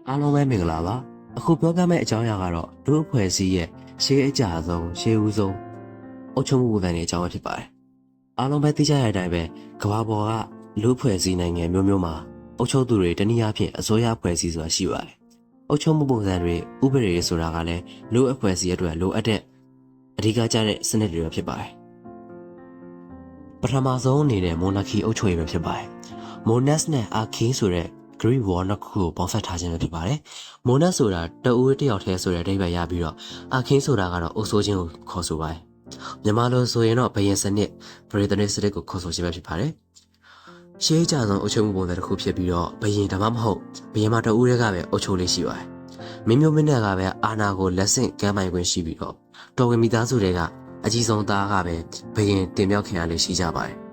အားလုံးပဲမင်္ဂလာပါအခုပြောပြမယ့်အကြောင်းအရာကတော့လူအဖွဲ့အစည်းရဲ့ရှေးအကြဆုံးရှေးဦးဆုံးအုပ်ချုပ်မှုဝန်ထမ်းတွေအကြောင်းဖြစ်ပါတယ်အားလုံးပဲသိကြရတဲ့အတိုင်းပဲကမ္ဘာပေါ်ကလူအဖွဲ့အစည်းနိုင်ငံမျိုးမျိုးမှာအုပ်ချုပ်သူတွေတနည်းအားဖြင့်အစိုးရအဖွဲ့အစည်းဆိုတာရှိပါတယ်အုပ်ချုပ်မှုပုံစံတွေဥပဒေတွေဆိုတာကလည်းလူအဖွဲ့အစည်းအတွက်လိုအပ်တဲ့အဓိကကျတဲ့စနစ်တွေပဲဖြစ်ပါတယ်ပထမဆုံးအနေနဲ့မိုနာခီအုပ်ချုပ်ရေးပဲဖြစ်ပါတယ်မိုနက်စ်နဲ့အာခီဆိုတဲ့Greek war နှစ်ခုကိုပေါင်းစပ်ထားခြင်းပဲဖြစ်ပါတယ်။မိုနတ်ဆိုတာတဦးတစ်ယောက်တည်းဆိုတဲ့အဓိပ္ပာယ်ရပြီးတော့အာခင်းဆိုတာကတော့အုပ်စိုးခြင်းကိုခေါ်ဆိုပါတယ်။မြန်မာလိုဆိုရင်တော့ဘယင်စနစ်ဗရေတနစ်စနစ်ကိုခေါ်ဆိုခြင်းပဲဖြစ်ပါတယ်။ရှေးကြဆုံးအုပ်ချုပ်မှုပုံစံတစ်ခုဖြစ်ပြီးတော့ဘယင်ဒါမှမဟုတ်ဘယင်မှာတဦးတည်းကပဲအုပ်ချုပ်လေးရှိပါတယ်။မင်းမျိုးမင်းနဲ့ကပဲအာဏာကိုလက်ဆင့်ကမ်းပိုင်ခွင့်ရှိပြီးတော့တော်ဝင်မိသားစုတွေကအကြီးဆုံးသားကပဲဘယင်တင်မြောက်ခင်ရလေးရှိကြပါတယ်။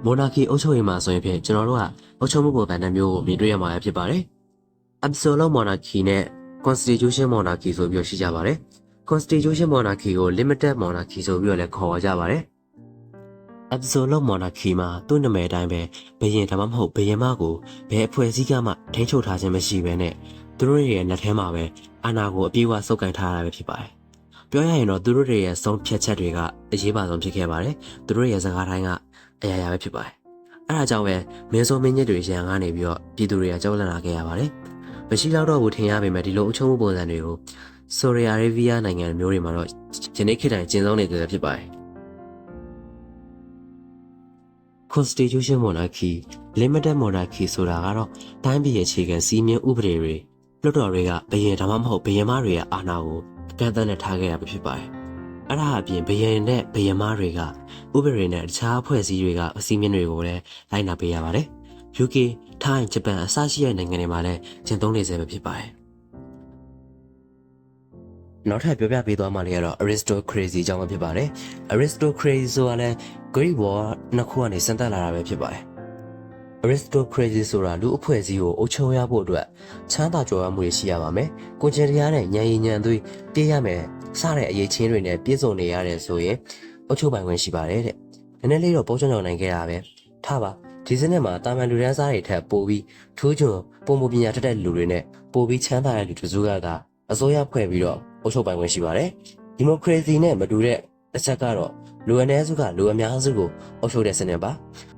မိုနာခီအုပ်ချုပ်ရေးမှာဆိုရင်ဖြင့်ကျွန်တော်တို့ကအုပ်ချုပ်မှုပုံစံတစ်မျိုးကိုမြင်တွေ့ရမှာဖြစ်ပါတယ်။ Absolute Monarchy နဲ့ Constitution Monarchy ဆိုပြီးရှိကြပါတယ်။ Constitution Monarchy ကို Limited Monarchy ဆိုပြီးလည်းခေါ်ကြပါတယ်။ Absolute Monarchy မှာသူ့နာမည်အတိုင်းပဲဘယင်ဒါမှမဟုတ်ဘယင်မကိုဘယ်အဖွဲ့အစည်းကမှထိန်းချုပ်ထားခြင်းမရှိဘဲနဲ့သူတို့ရဲ့လက်ထဲမှာပဲအာဏာကိုအပြည့်အဝစုပ်ကိုင်ထားရတာပဲဖြစ်ပါတယ်။ပြောရရင်တော့သူတို့ရဲ့ဆုံးဖြတ်ချက်တွေကအရေးပါဆုံးဖြစ်ခဲ့ပါတယ်။သူတို့ရဲ့စကားတိုင်းကအရာရာပဲဖြစ်ပါတယ်။အဲဒါကြောင့်ပဲမင်းဆိုးမင်းညစ်တွေရန်ကနေပြီးတော့ပြည်သူတွေကကြောက်လန့်လာခဲ့ရပါတယ်။မရှိတော့ဘူးထင်ရပေမဲ့ဒီလိုအချုံးမှုပုံစံတွေကိုဆိုရီအာရေဗီးယားနိုင်ငံမျိုးတွေမှာတော့ယနေ့ခေတ်တိုင်းကျင့်သုံးနေကြတာဖြစ်ပါတယ်။ Constitution Monarchy, Limited Monarchy ဆိုတာကတော့တိုင်းပြည်ရဲ့အခြေခံစည်းမျဉ်းဥပဒေတွေလွှတ်တော်တွေကဘယင်ဒါမှမဟုတ်ဘယင်မတွေရဲ့အာဏာကိုကန့်သတ်နဲ့ထားခဲ့ရပဲဖြစ်ပါတယ်။အဲ့ဒါအပြင်ဘယင်နဲ့ဘယင်မတွေကဥပဒေနဲ့တခြားအဖွဲ့အစည်းတွေကအစည်းအဝေးတွေကိုလည်းလိုက်နာပေးရပါတယ်။ UK, Thai, Japan အစရှိတဲ့နိုင်ငံတွေမှာလည်းကျင့်သုံးနေစေပဲဖြစ်ပါတယ်။နောက်ထပ်ပြောပြပေးသွားမှလည်းကတော့ Aristocracy အကြောင်းပဲဖြစ်ပါတယ်။ Aristocracy ဆိုတာလည်း Greek war နှစ်ခုကနေစတင်လာတာပဲဖြစ်ပါတယ်။ Aristocracy ဆိုတာလူအဖွဲ့အစည်းကိုအုပ်ချုပ်ရဖို့အတွက်ချမ်းသာကြွယ်ဝမှုတွေရှိရပါမယ်။ကိုယ်ကျင်တရားနဲ့ဉာဏ်ရည်ဉာဏ်သွေးပြည့်ရမယ်စတဲ့အရေးချင်းတွေနဲ့ပြည့်စုံနေရတယ်ဆိုရင်အုပ်ချုပ်ပိုင်ခွင့်ရှိပါတယ်တဲ့။နည်းနည်းလေးတော့ပုံချောင်နိုင်ခဲ့တာပဲ။ထားပါဒီစနစ်မှာတာမန်လူတန်းစားတွေထက်ပိုပြီးထူးချွန်ပုံမပညာတတ်တဲ့လူတွေနဲ့ပိုပြီးချမ်းသာတဲ့လူတစုကအစိုးရဖွဲ့ပြီးတော့အုပ်ချုပ်ပိုင်ခွင့်ရှိပါတယ်။ဒီမိုကရေစီနဲ့မတူတဲ့တစ်ချက်ကတော့လူအနည်းစုကလူအများစုကိုအုပ်ချုပ်တဲ့စနစ်ပါ။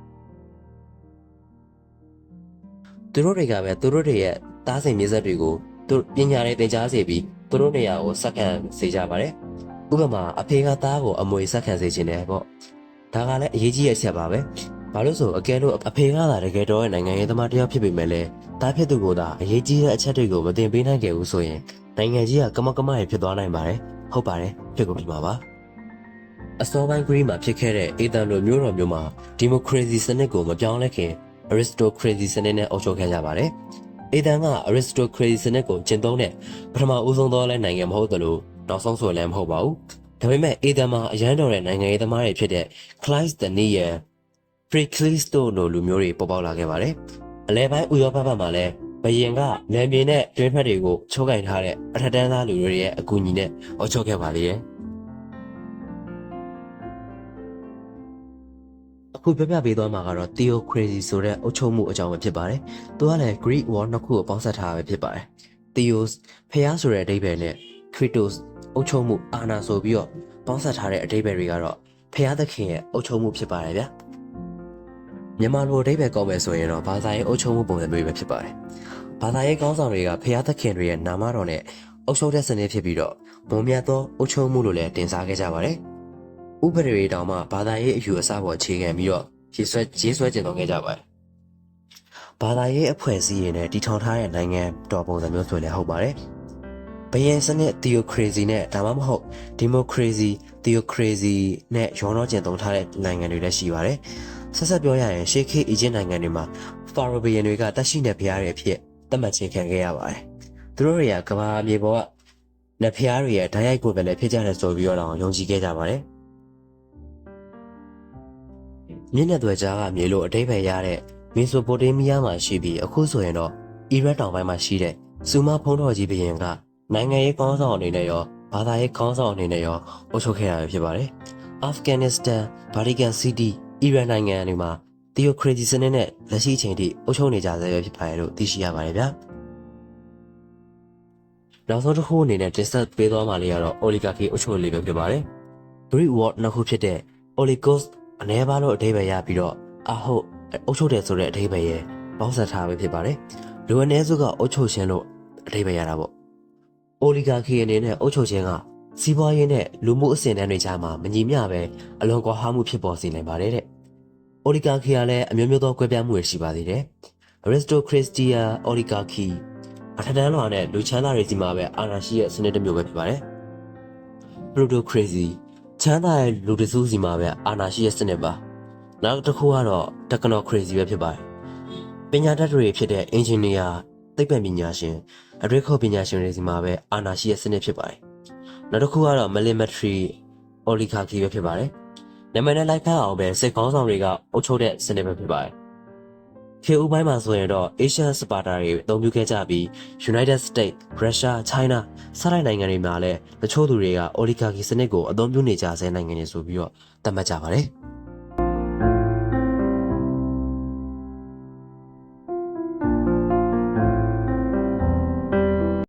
သူတို့တွေကပဲသူတို့တွေရဲ့တားဆီးမြေဆက်တွေကိုသူပညာရေးသင်ကြားစေပြီးသူတို့နေရာကိုစက္ကန့်စေကြပါတယ်။ဥပမာအဖေကသားကိုအမွေစက္ကန့်စေခြင်းတယ်ပေါ့။ဒါကလည်းအရေးကြီးတဲ့အချက်ပါပဲ။ဘာလို့ဆိုအကယ်လို့အဖေကသာတကယ်တော့နိုင်ငံရေးသမားတစ်ယောက်ဖြစ်ပေမဲ့လည်းတားဖြစ်သူကသာအရေးကြီးတဲ့အချက်တွေကိုမသင်ပေးနိုင်ခဲ့ဘူးဆိုရင်နိုင်ငံကြီးကကမကမရဖြစ်သွားနိုင်ပါတယ်။ဟုတ်ပါတယ်ဖြစ်ကုန်ပြီပါပါ။အစောပိုင်း Greece မှာဖြစ်ခဲ့တဲ့အေသန်လိုမျိုးတော်မျိုးမှာဒီမိုကရေစီစနစ်ကိုမပြောင်းလဲခင် Aristocracy စနစ်နဲ့အုပ်ချုပ်ခဲ့ကြပါတယ်။အေသန်က Aristocracy စနစ်ကိုကျင့်သုံးတဲ့ပထမဦးဆုံးသောနိုင်ငံမဟုတ်သလိုနောက်ဆုံးဆိုလည်းမဟုတ်ပါဘူး။ဒါပေမဲ့အေသန်မှာအရန်တော်တဲ့နိုင်ငံရေးသမားတွေဖြစ်တဲ့ Clive the Near, Pericles တို့လိုလူမျိုးတွေပေါ်ပေါက်လာခဲ့ပါတယ်။အလဲပိုင်းဥရောပဘက်မှာလည်းဘယင်ကလမ်းပြင်နဲ့တွင်းဖက်တွေကိုချိုးကင်ထားတဲ့အထက်တန်းသားလူတွေရဲ့အကူအညီနဲ့အုပ်ချုပ်ခဲ့ပါလေရဲ့။အခုပြပြပေးသွားမှာကတော့ Theocracy ဆိုတဲ့အုပ်ချုပ်မှုအကြောင်းပဲဖြစ်ပါတယ်။သူကလည်း Greek war နှစ်ခုကိုပေါင်းစပ်ထားတာပဲဖြစ်ပါတယ်။ Theos ဖျားဆိုတဲ့အဓိပ္ပာယ်နဲ့ Kratos အုပ်ချုပ်မှုအာဏာဆိုပြီးတော့ပေါင်းစပ်ထားတဲ့အဓိပ္ပာယ်တွေကတော့ဖျားသခင်ရဲ့အုပ်ချုပ်မှုဖြစ်ပါတယ်ဗျာ။မြန်မာလိုအဓိပ္ပာယ်ကောက်မယ်ဆိုရင်တော့ဘာသာရေးအုပ်ချုပ်မှုပုံစံမျိုးပဲဖြစ်ပါတယ်။ဘာသာရေးကောင်းဆောင်တွေကဖျားသခင်တွေရဲ့နာမတော်နဲ့အုပ်ချုပ်တဲ့စနစ်ဖြစ်ပြီးတော့မုံမြတ်သောအုပ်ချုပ်မှုလို့လည်းတင်စားခဲ့ကြပါတယ်။ဥပဒေတွေတောင်မှဘာသာရေးအယူအဆပေါ်အခြေခံပြီးတော့ရေးဆွဲကျင့်သုံးခဲ့ကြပါတယ်။ဘာသာရေးအဖွဲ့အစည်းတွေနဲ့တည်ထောင်ထားတဲ့နိုင်ငံတော်ပုံစံမျိုးဆိုလည်းဟုတ်ပါတယ်။ဘယင်စနစ် Theocracy နဲ့ဒါမှမဟုတ် Democracy, Theocracy နဲ့ရောနှောကျင့်သုံးထားတဲ့နိုင်ငံတွေလည်းရှိပါတယ်။ဆက်ပြောရရင်ရှေးခေတ်အီဂျစ်နိုင်ငံတွေမှာဖာရိုဘီယန်တွေကတက်ရှိတဲ့ဘုရားတွေအဖြစ်သတ်မှတ်ခြင်းခံခဲ့ရပါတယ်။သူတို့တွေကကမ္ဘာမြေပေါ်ကနတ်ဘုရားတွေရဲ့ဓာတ်ရိုက်ကိုယ်ပဲလည်းဖြစ်ကြတယ်ဆိုပြီးတော့ယုံကြည်ခဲ့ကြပါတယ်။မြင့်တဲ့သွဲကြားကမြေလို့အဓိပ္ပာယ်ရတဲ့မီဆိုပိုတေးမီးယားမှာရှိပြီးအခုဆိုရင်တော့အီရတ်တောင်ပိုင်းမှာရှိတဲ့စူမဖုံးတော်ကြီးဘုရင်ကနိုင်ငံရေးကောင်းဆောင်အနေနဲ့ရောဘာသာရေးကောင်းဆောင်အနေနဲ့ရောအုပ်ချုပ်ခဲ့ရတာဖြစ်ပါတယ်။အာဖဂန်နစ္စတန်၊ဗာတီကန်စီးတီး၊အီရန်နိုင်ငံတွေမှာTheocracy စနစ်နဲ့လက်ရှိအချိန်ထိအုပ်ချုပ်နေကြဆဲပဲဖြစ်ပါတယ်လို့သိရှိရပါတယ်ဗျာ။ နောက်ဆုံးတစ်ခုအနေနဲ့တင်ဆက်ပေးသွားမှလေးကတော့ oligarchy အုပ်ချုပ်ရေးပဲဖြစ်ပါတယ်။ Greek word နှစ်ခုဖြစ်တဲ့ oligos အနေပါလို့အဓိပ္ပာယ်ရပြီးတော့အဟုတ်အုပ်ချုပ်တယ်ဆိုတဲ့အဓိပ္ပာယ်ရဲ့ပေါင်းစပ်ထားပဲဖြစ်ပါတယ်။လူအနည်းစုကအုပ်ချုပ်ခြင်းလို့အဓိပ္ပာယ်ရတာပေါ့။ oligarchy အနေနဲ့အုပ်ချုပ်ခြင်းကစီးပွားရေးနဲ့လူမှုအဆင့်အတန်းတွေကြားမှာမညီမျှပဲအလွန်ကွာဟမှုဖြစ်ပေါ်စေနိုင်ပါတယ်တဲ့။ oligarchy ကလည်းအမျိုးမျိုးသောကွဲပြားမှုတွေရှိပါသေးတယ်။ aristocracia oligarchy အထက်တန်းလွှာနဲ့လူချမ်းသာတွေစီမှာပဲအာဏာရှိတဲ့စနစ်တစ်မျိုးပဲဖြစ်ပါတယ်။ plutocracy ချမ်းသာတဲ့လူတစုစီမှာပဲအာဏာရှိတဲ့စနစ်ပါ။နောက်တစ်ခုကတော့ technocracy ပဲဖြစ်ပါတယ်။ပညာတတ်တွေဖြစ်တဲ့ engineer သိပ္ပံပညာရှင်အရိခောပညာရှင်တွေစီမှာပဲအာဏာရှိတဲ့စနစ်ဖြစ်ပါတယ်။နောက်တစ်ခုကတော့ military oligarchy ပဲဖြစ်ပါတယ်။နာမည်နဲ့လိုက်ဖက်အောင်ပဲစစ်ကောင်းဆောင်တွေကအုပ်ချုပ်တဲ့စနစ်ပဲဖြစ်ပါတယ်။ခေတ်ဥပိုင်းမှာဆိုရင်တော့ Asian Sparta တွေအသုံးပြုခဲ့ကြပြီး United States, Russia, China စတဲ့နိုင်ငံတွေမှာလည်းတချို့သူတွေက oligarchy စနစ်ကိုအသုံးပြုနေကြဆဲနိုင်ငံတွေဆိုပြီးတော့သတ်မှတ်ကြပါတယ်။